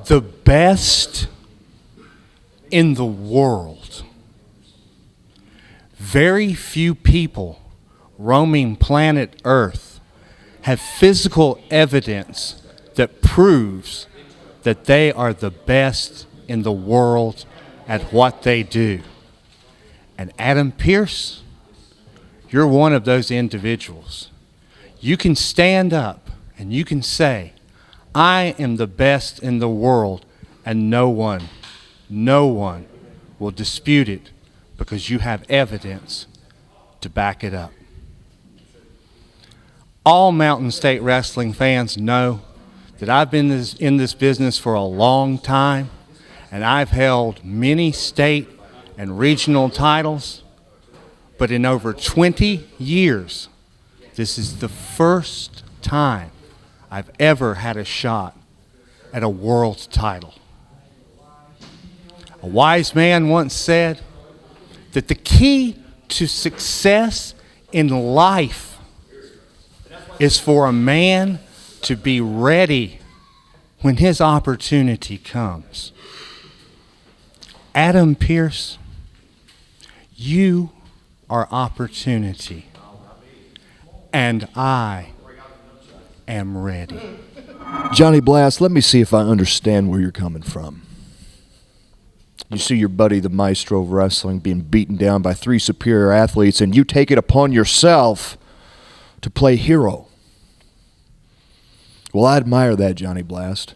the best in the world. Very few people roaming planet Earth have physical evidence that proves that they are the best in the world at what they do. And Adam Pearce, you're one of those individuals. You can stand up and you can say, I am the best in the world, and no one will dispute it because you have evidence to back it up. All Mountain State Wrestling fans know that I've been in this business for a long time, and I've held many state and regional titles, but in over 20 years, this is the first time I've ever had a shot at a world title. A wise man once said that the key to success in life is for a man to be ready when his opportunity comes. Adam Pearce, you are opportunity, and I am ready. Johnny Blast, let me see if I understand where you're coming from. You see your buddy, the maestro of wrestling, being beaten down by 3 superior athletes, and you take it upon yourself to play hero. Well, I admire that, Johnny Blast.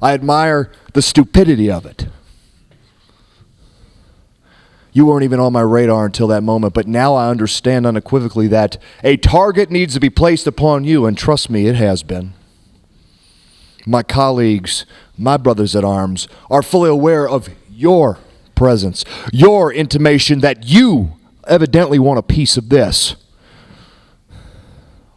I admire the stupidity of it. You weren't even on my radar until that moment, but now I understand unequivocally that a target needs to be placed upon you, and trust me, it has been. My colleagues, my brothers at arms, are fully aware of your presence, your intimation that you evidently want a piece of this.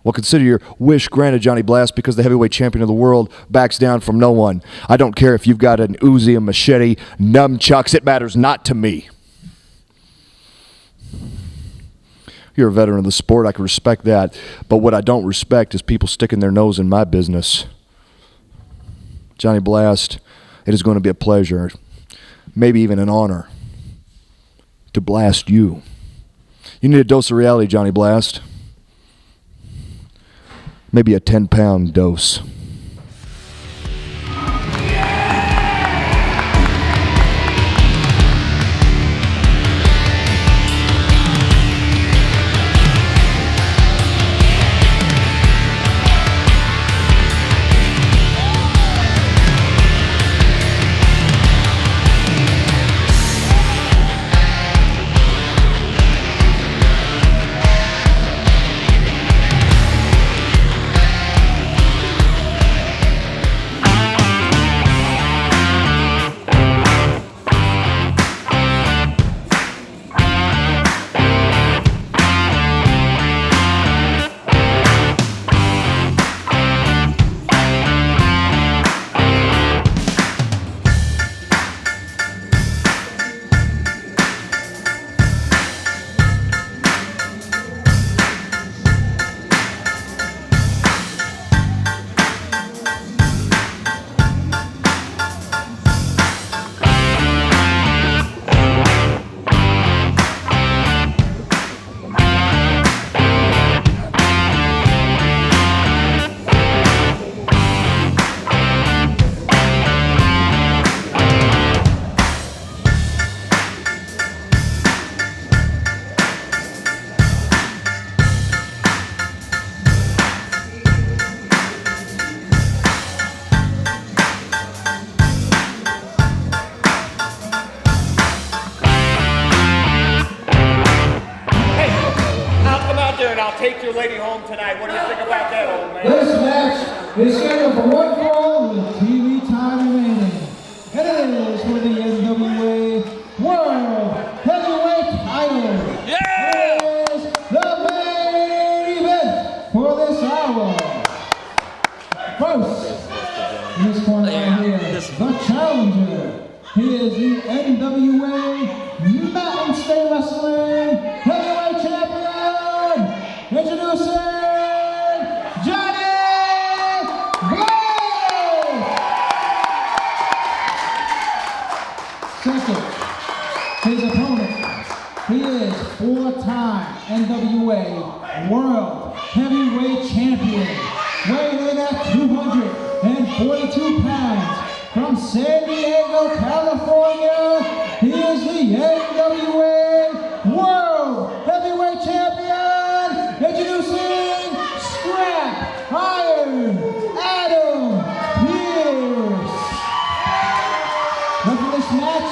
Well, consider your wish granted, Johnny Blast, because the heavyweight champion of the world backs down from no one. I don't care if you've got an Uzi, a machete, nunchucks, it matters not to me. You're a veteran of the sport, I can respect that. But what I don't respect is people sticking their nose in my business. Johnny Blast, it is going to be a pleasure, maybe even an honor, to blast you. You need a dose of reality, Johnny Blast. Maybe a 10-pound dose. Second, his opponent, he is 4-time NWA World Heavyweight Champion, weighing in at 242 pounds. From San Diego, California, he is the NWA World Heavyweight Champion. Introducing Scrap Iron Adam Pearce. Referee this match,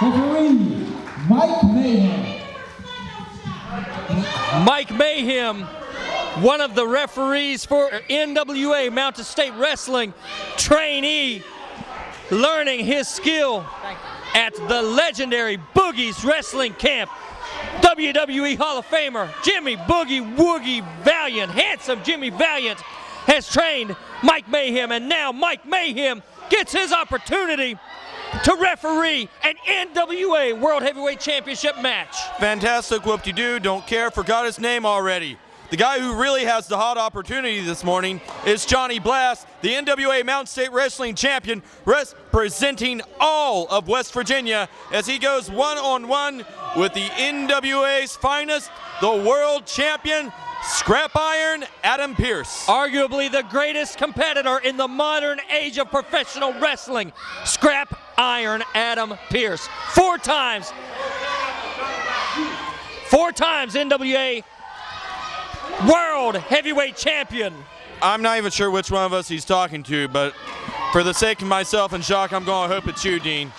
referee Mike Mayhem. Mike Mayhem, one of the referees for NWA Mountain State Wrestling trainee, learning his skill at the legendary Boogie's Wrestling Camp. WWE Hall of Famer Jimmy Boogie Woogie Valiant, handsome Jimmy Valiant, has trained Mike Mayhem, and now Mike Mayhem gets his opportunity to referee an NWA World Heavyweight Championship match. Fantastic whoop-de-doo, don't care, forgot his name already. The guy who really has the hot opportunity this morning is Johnny Blast, the NWA Mountain State Wrestling Champion, representing all of West Virginia as he goes one-on-one with the NWA's finest, the world champion, Scrap Iron Adam Pearce. Arguably the greatest competitor in the modern age of professional wrestling, Scrap Iron Adam Pearce. Four times NWA World Heavyweight Champion. I'm not even sure which one of us he's talking to, but for the sake of myself and Jacques, I'm going to hope it's you, Dean.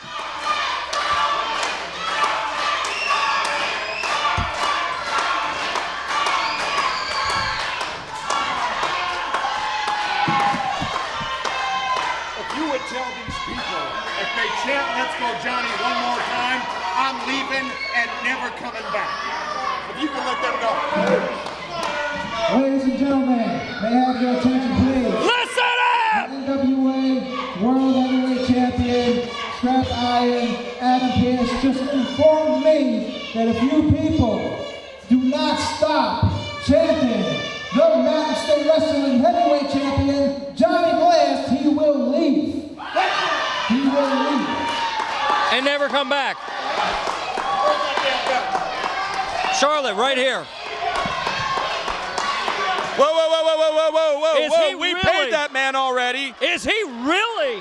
If you would tell these people, if they chant "Let's go Johnny" one more time, I'm leaving and never coming back. If you can let them go. Ladies and gentlemen, may I have your attention please? Listen up! NWA World Heavyweight Champion, Scrap Iron Adam Pearce just informed me that if you people do not stop chanting the Mountain State Wrestling Heavyweight Champion, Johnny Blast, he will leave. He will leave. And never come back. Charlotte, right here. Whoa, whoa, whoa, whoa, whoa, whoa, whoa, Is whoa, he we really? paid that man already. Is he really?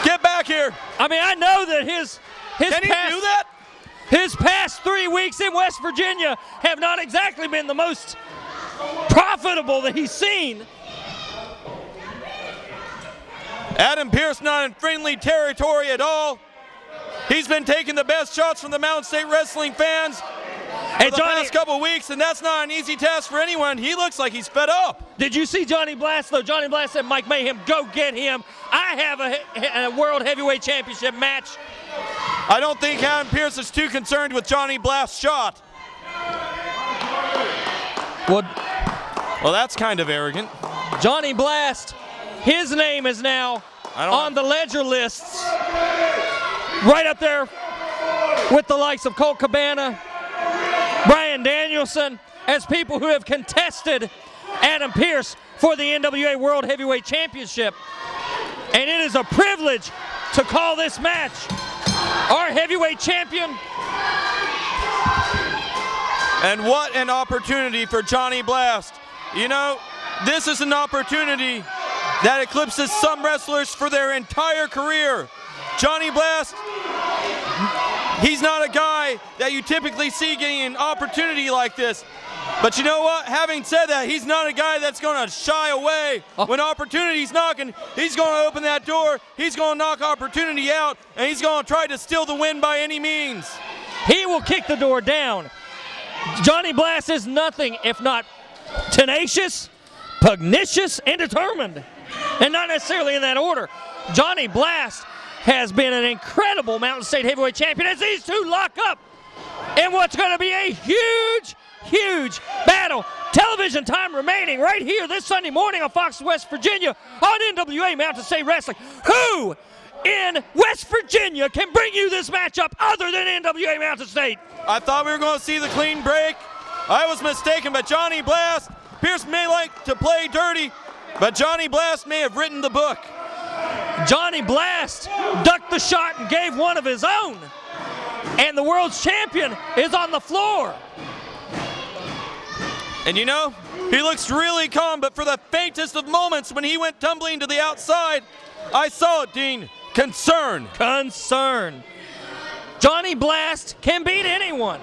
Get back here. I mean, I know that his Can he past, do that? His past 3 weeks in West Virginia have not exactly been the most profitable that he's seen. Adam Pearce not in friendly territory at all. He's been taking the best shots from the Mountain State Wrestling fans for the past couple weeks, and that's not an easy task for anyone. He looks like he's fed up. Did you see Johnny Blast, though? Johnny Blast said, Mike Mayhem, go get him. I have a World Heavyweight Championship match. I don't think Adam Pearce is too concerned with Johnny Blast's shot. Well, that's kind of arrogant. Johnny Blast, his name is now on the ledger lists, right up there with the likes of Colt Cabana, Brian Danielson, as people who have contested Adam Pearce for the NWA World Heavyweight Championship. And it is a privilege to call this match our heavyweight champion. And what an opportunity for Johnny Blast. You know, this is an opportunity that eclipses some wrestlers for their entire career. Johnny Blast, he's not a guy that you typically see getting an opportunity like this. But you know what? Having said that, he's not a guy that's going to shy away. When opportunity's knocking, he's going to open that door, he's going to knock opportunity out, and he's going to try to steal the win by any means. He will kick the door down. Johnny Blast is nothing if not tenacious, pugnacious, and determined. And not necessarily in that order. Johnny Blast has been an incredible Mountain State Heavyweight Champion as these two lock up in what's going to be a huge battle. Television time remaining right here this Sunday morning on Fox West Virginia on NWA Mountain State Wrestling. Who in West Virginia can bring you this matchup other than NWA Mountain State? I thought we were going to see the clean break. I was mistaken, but Johnny Blast, Pearce may like to play dirty, but Johnny Blast may have written the book. Johnny Blast ducked the shot and gave one of his own. And the world's champion is on the floor. And you know, he looks really calm, but for the faintest of moments when he went tumbling to the outside, I saw it, Dean. Concern. Concern. Johnny Blast can beat anyone.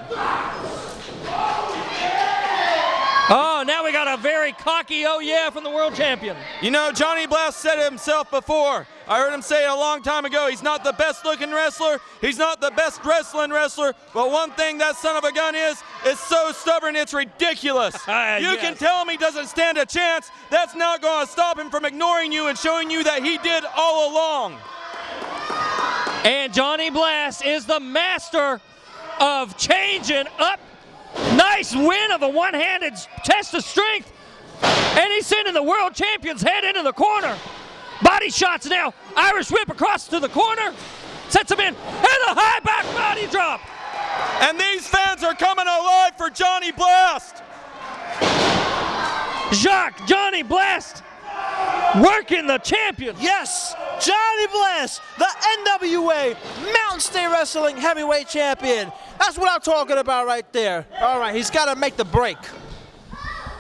Oh, now we got a very cocky oh yeah from the world champion. You know, Johnny Blast said it himself before. I heard him say it a long time ago. He's not the best looking wrestler. He's not the best wrestling wrestler. But one thing that son of a gun is so stubborn it's ridiculous. You can tell him he doesn't stand a chance. That's not going to stop him from ignoring you and showing you that he did all along. And Johnny Blast is the master of changing up. Nice win of a one-handed test of strength. And he's sending the world champion's head into the corner. Body shots now. Irish whip across to the corner. Sets him in. And a high back body drop. And these fans are coming alive for Johnny Blast. Jacques, Johnny Blast working the champion. Yes, Johnny Blast, the NWA Mountain State Wrestling Heavyweight Champion. That's what I'm talking about right there. All right, he's got to make the break.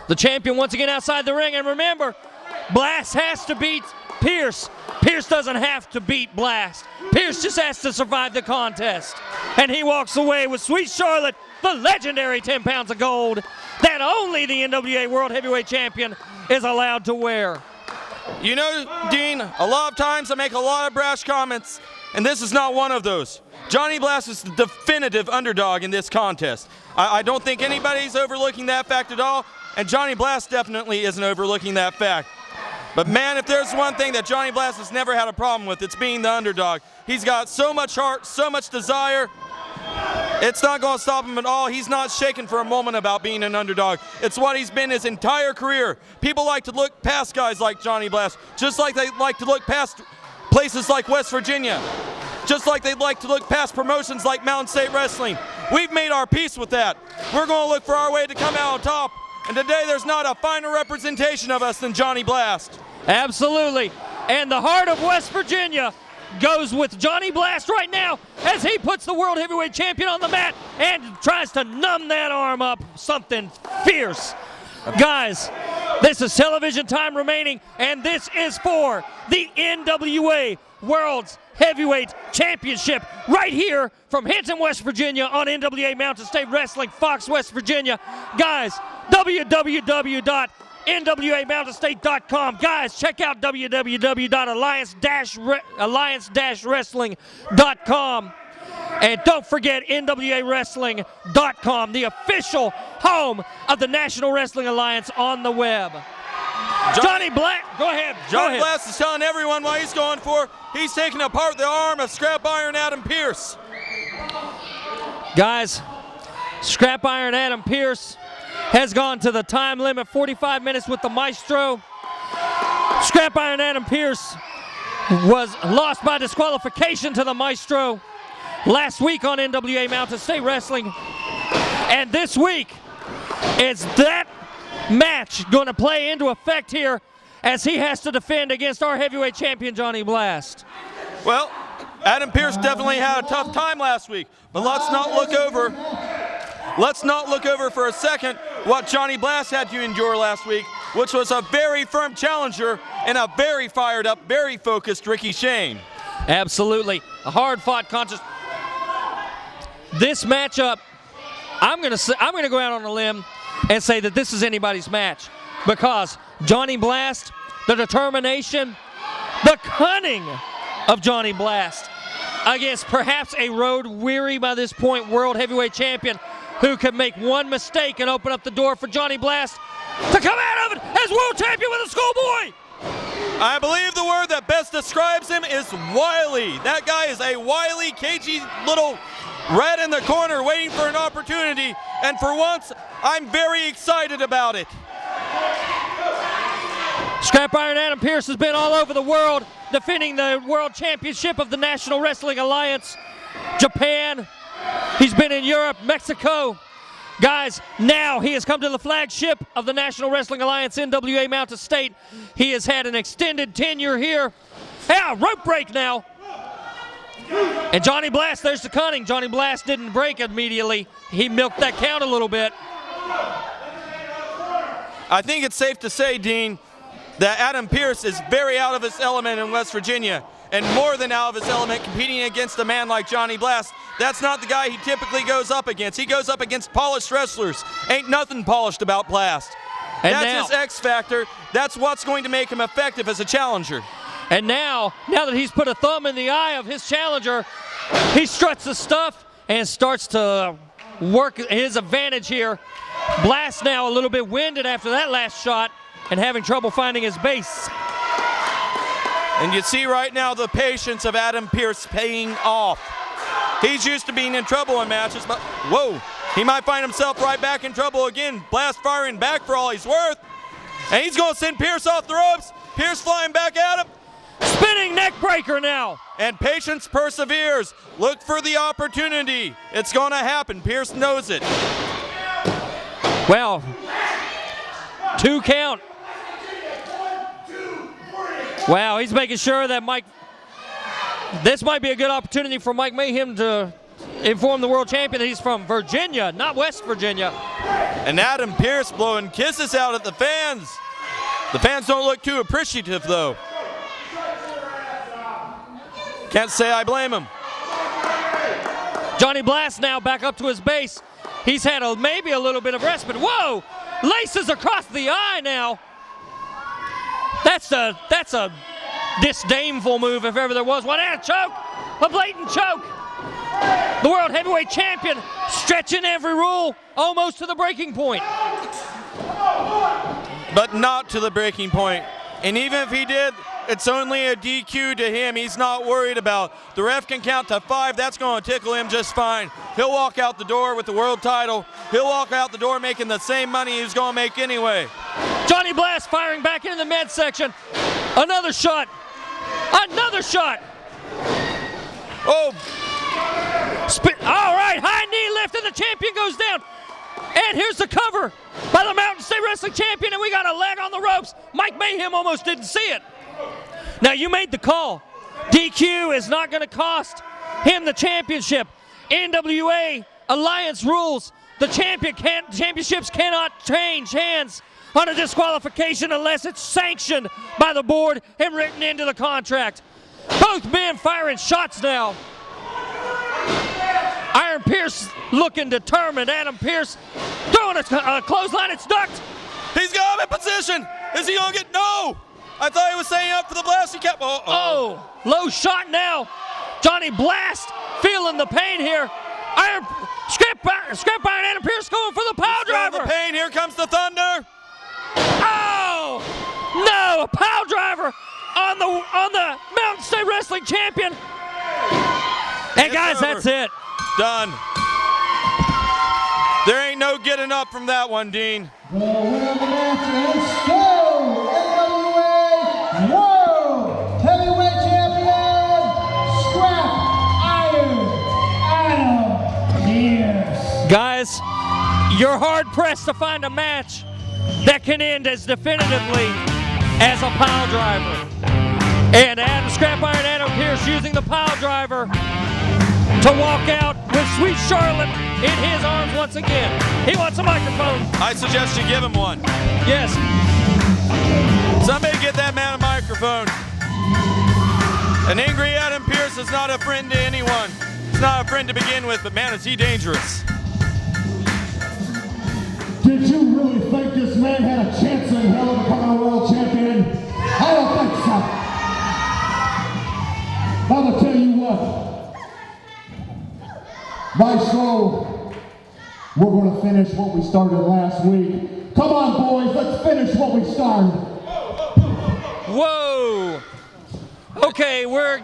The champion once again outside the ring. And remember, Blast has to beat Pearce. Pearce doesn't have to beat Blast. Pearce just has to survive the contest. And he walks away with Sweet Charlotte, the legendary 10 pounds of gold that only the NWA World Heavyweight Champion is allowed to wear. You know, Dean, a lot of times I make a lot of brash comments, and this is not one of those. Johnny Blast is the definitive underdog in this contest. I don't think anybody's overlooking that fact at all, and Johnny Blast definitely isn't overlooking that fact. But man, if there's one thing that Johnny Blast has never had a problem with, it's being the underdog. He's got so much heart, so much desire. It's not going to stop him at all. He's not shaken for a moment about being an underdog. It's what he's been his entire career. People like to look past guys like Johnny Blast, just like they like to look past places like West Virginia, just like they'd like to look past promotions like Mountain State Wrestling. We've made our peace with that. We're going to look for our way to come out on top. And today there's not a finer representation of us than Johnny Blast. Absolutely. And the heart of West Virginia goes with Johnny Blast right now as he puts the World Heavyweight Champion on the mat and tries to numb that arm up something fierce. Guys, this is television time remaining, and this is for the NWA World's Heavyweight Championship right here from Hinton, West Virginia on NWA Mountain State Wrestling, Fox, West Virginia. Guys, www.nwamountainstate.com. Guys, check out www.alliance-wrestling.com. And don't forget NWAWrestling.com, the official home of the National Wrestling Alliance on the web. Johnny Blast, go ahead. Johnny Blast is telling everyone what he's going for. He's taking apart the arm of Scrap Iron Adam Pearce. Guys, Scrap Iron Adam Pearce has gone to the time limit, 45 minutes with the Maestro. Scrap Iron Adam Pearce was lost by disqualification to the Maestro last week on NWA Mountain State Wrestling. And this week is that match going to play into effect here as he has to defend against our heavyweight champion, Johnny Blast. Well, Adam Pearce definitely had a tough time last week, but let's not look over for a second what Johnny Blast had to endure last week, which was a very firm challenger and a very fired up, very focused Ricky Shane. Absolutely. A hard-fought contest. This matchup, I'm going to go out on a limb and say that this is anybody's match because Johnny Blast, the determination, the cunning of Johnny Blast against perhaps a road-weary by this point world heavyweight champion who could make one mistake and open up the door for Johnny Blast to come out of it as world champion with a schoolboy. I believe the word that best describes him is wily. That guy is a wily, cagey little rat in the corner waiting for an opportunity, and for once, I'm very excited about it. Scrap Iron Adam Pearce has been all over the world defending the World Championship of the National Wrestling Alliance. Japan, he's been in Europe, Mexico. Guys, now he has come to the flagship of the National Wrestling Alliance, NWA Mountain State. He has had an extended tenure here. Yeah, rope break now. And Johnny Blast, there's the cunning. Johnny Blast didn't break immediately. He milked that count a little bit. I think it's safe to say, Dean, that Adam Pearce is very out of his element in West Virginia, and more than out of his element competing against a man like Johnny Blast. That's not the guy he typically goes up against. He goes up against polished wrestlers. Ain't nothing polished about Blast. And that's his X factor. That's what's going to make him effective as a challenger. And now that he's put a thumb in the eye of his challenger, he struts the stuff and starts to work his advantage here. Blast now a little bit winded after that last shot and having trouble finding his base. And you see right now the patience of Adam Pearce paying off. He's used to being in trouble in matches, but whoa, he might find himself right back in trouble again. Blast firing back for all he's worth. And he's going to send Pearce off the ropes. Pearce flying back at him. Spinning neck breaker now. And patience perseveres. Look for the opportunity. It's going to happen. Pearce knows it. Well, 2 count. Wow, he's making sure that this might be a good opportunity for Mike Mayhem to inform the world champion that he's from Virginia, not West Virginia. And Adam Pearce blowing kisses out at the fans. The fans don't look too appreciative, though. Can't say I blame him. Johnny Blast now back up to his base. He's had maybe a little bit of respite. Whoa! Laces across the eye now. That's a disdainful move if ever there was one. And a choke! A blatant choke! The World Heavyweight Champion stretching every rule almost to the breaking point. But not to the breaking point. And even if he did, it's only a DQ to him. He's not worried about. The ref can count to 5. That's going to tickle him just fine. He'll walk out the door with the world title. He'll walk out the door making the same money he was going to make anyway. Johnny Blast firing back into the midsection. Another shot. Another shot. Oh. All right, high knee lift and the champion goes down. And here's the cover by the Mountain State Wrestling Champion, and we got a leg on the ropes. Mike Mayhem almost didn't see it. Now, you made the call. DQ is not going to cost him the championship. NWA Alliance rules. The championships cannot change hands on a disqualification unless it's sanctioned by the board and written into the contract. Both men firing shots now. Iron Pearce looking determined. Adam Pearce throwing a clothesline. It's ducked. He's got him in position. Is he going to get? No. I thought he was setting up for the blast. He kept. Oh, low shot now. Johnny Blast feeling the pain here. Scrap iron. Adam Pearce going for the pile driver. The pain. Here comes the thunder. Oh no! A pile driver on the Mountain State Wrestling Champion. And guys, that's it. Done. There ain't no getting up from that one, Dean. The winner of the match is still NWA World Heavyweight Champion, Scrap Iron Adam Pearce. Guys, you're hard pressed to find a match that can end as definitively as a pile driver. And Scrap Iron Adam Pearce using the pile driver to walk out with Sweet Charlotte in his arms once again. He wants a microphone. I suggest you give him one. Yes. Somebody get that man a microphone. An angry Adam Pearce is not a friend to anyone. He's not a friend to begin with, but man, is he dangerous. Did you really think this man had a chance in hell of becoming a world champion? I don't think so. I'm gonna tell you what. Maestro, we're going to finish what we started last week. Come on, boys, let's finish what we started. Whoa. Okay, we're...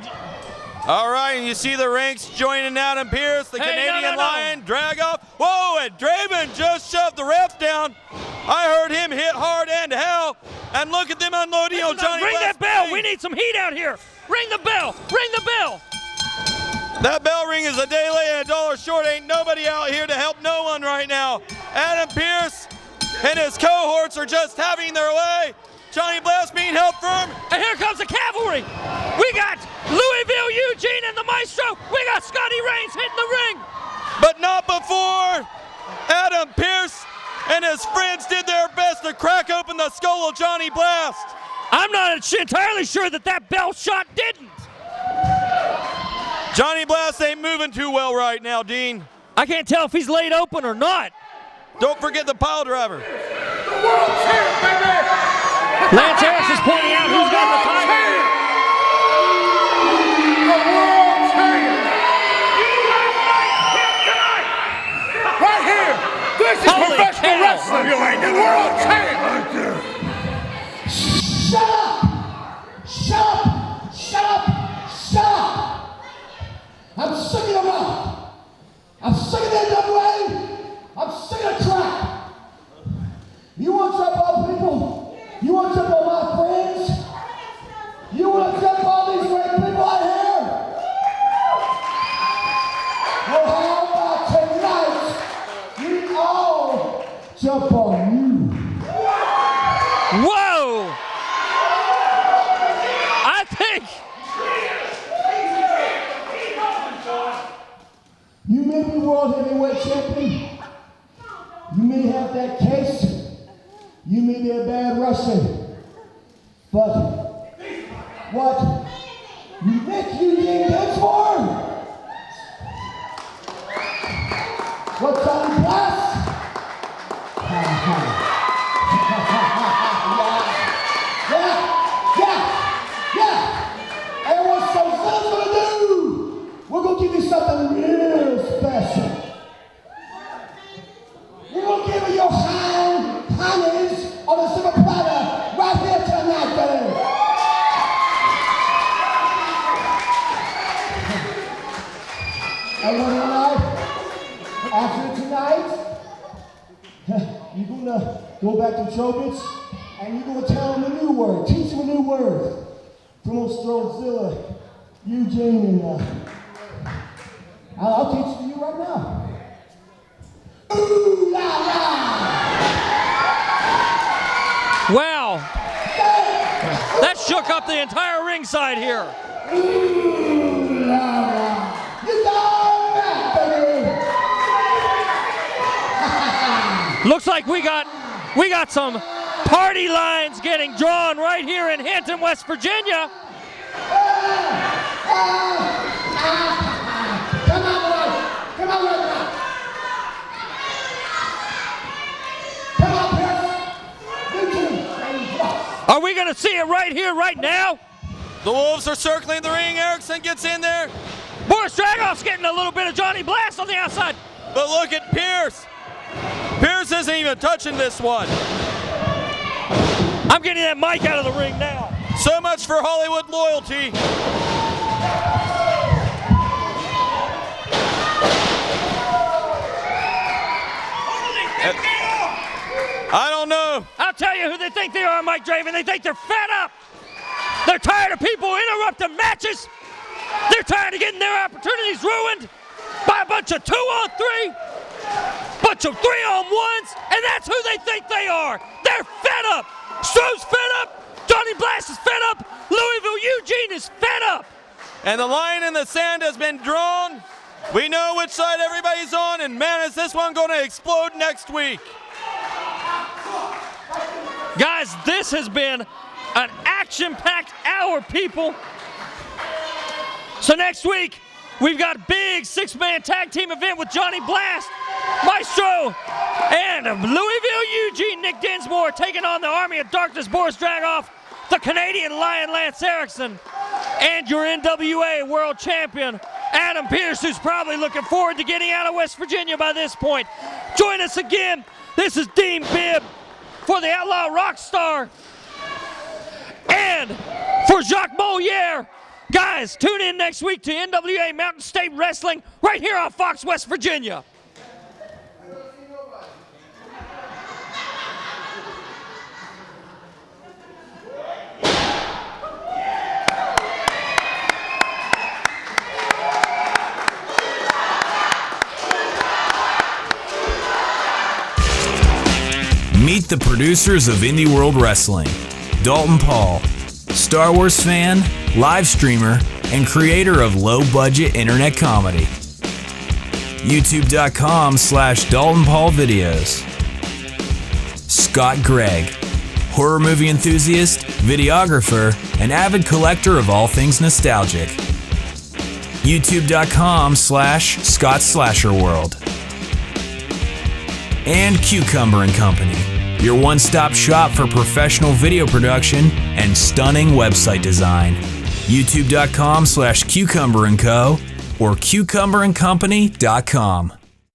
All right, and you see the ranks joining Adam Pearce, the Canadian no. Lion, drag off. Whoa, and Draven just shoved the ref down. I heard him hit hard and hell. And look at them unloading on Johnny Blast. Ring that bell. We need some heat out here. Ring the bell. Ring the bell. That bell ring is a day late and $1 short. Ain't nobody out here to help no one right now. Adam Pearce and his cohorts are just having their way. Johnny Blast being held firm. And here comes the cavalry. We got Louisville, Eugene, and the Maestro. We got Scotty Reigns hitting the ring. But not before Adam Pearce and his friends did their best to crack open the skull of Johnny Blast. I'm not entirely sure that bell shot didn't. Johnny Blast ain't moving too well right now, Dean. I can't tell if he's laid open or not. Don't forget the pile driver. The world champ, baby! Lance Harris is pointing out who's got the title. The world champ! Right here! This is Holy professional cow. wrestling! You ain't the world champ! Shut up! Shut up! Shut up! Shut up! I'm sick of the rock. I'm sick of the NWA. I'm sick of the crap. You want to jump on people? You want to jump on my friends? You want to jump on these great people out here? Well, how about tonight we all jump on you? Whoa! I think You may be world heavyweight champion. You may have that case. You may be a bad wrestler. But what you think you did this for? What Johnny Blast? Yeah. And what Soul's gonna do? We're gonna give you something real special. We're gonna give you your honeys on a silver platter right here tonight, baby. And what tonight? After tonight, you're gonna go back to Trowbridge and you're gonna tell them a new word, teach them a new word. From Strollzilla, Eugene, and I'll teach it to you right now. Ooh la la! wow. That shook up the entire ringside here. Ooh la la! You got that, baby! Looks like we got some party lines getting drawn right here in Hinton, West Virginia. Come on, boy! Come on, boy! Come on, Pearce! Are we gonna see it right here, right now? The Wolves are circling the ring. Erickson gets in there. Boris Dragoff's getting a little bit of Johnny Blast on the outside. But look at Pearce. Pearce isn't even touching this one. I'm getting that mic out of the ring now. So much for Hollywood loyalty. I don't know. I'll tell you who they think they are, Mike Draven. They think they're fed up. They're tired of people interrupting matches. They're tired of getting their opportunities ruined by a bunch of 2-on-3, bunch of 3-on-1s, and that's who they think they are. They're fed up. Stroh's fed up. Johnny Blast is fed up. Louisville Eugene is fed up. And the line in the sand has been drawn. We know which side everybody's on, and man, is this one going to explode next week. Guys, this has been an action-packed hour, people. So next week, we've got a big 6-man tag team event with Johnny Blast, Maestro, and Louisville Eugene, Nick Dinsmore, taking on the Army of Darkness, Boris Dragoff, the Canadian Lion, Lance Erickson, and your NWA World Champion, Adam Pearce, who's probably looking forward to getting out of West Virginia by this point. Join us again. This is Dean Bibb for the Outlaw Rockstar and for Jacques Moliere. Guys, tune in next week to NWA Mountain State Wrestling right here on Fox, West Virginia. Meet the producers of Indie World Wrestling. Dalton Paul, Star Wars fan, live streamer, and creator of low-budget internet comedy. YouTube.com/Dalton Paul videos. Scott Gregg, horror movie enthusiast, videographer, and avid collector of all things nostalgic. YouTube.com/ScottSlasherWorld. And Cucumber & Company, your one-stop shop for professional video production and stunning website design. YouTube.com/Cucumber & Co. or CucumberandCompany.com.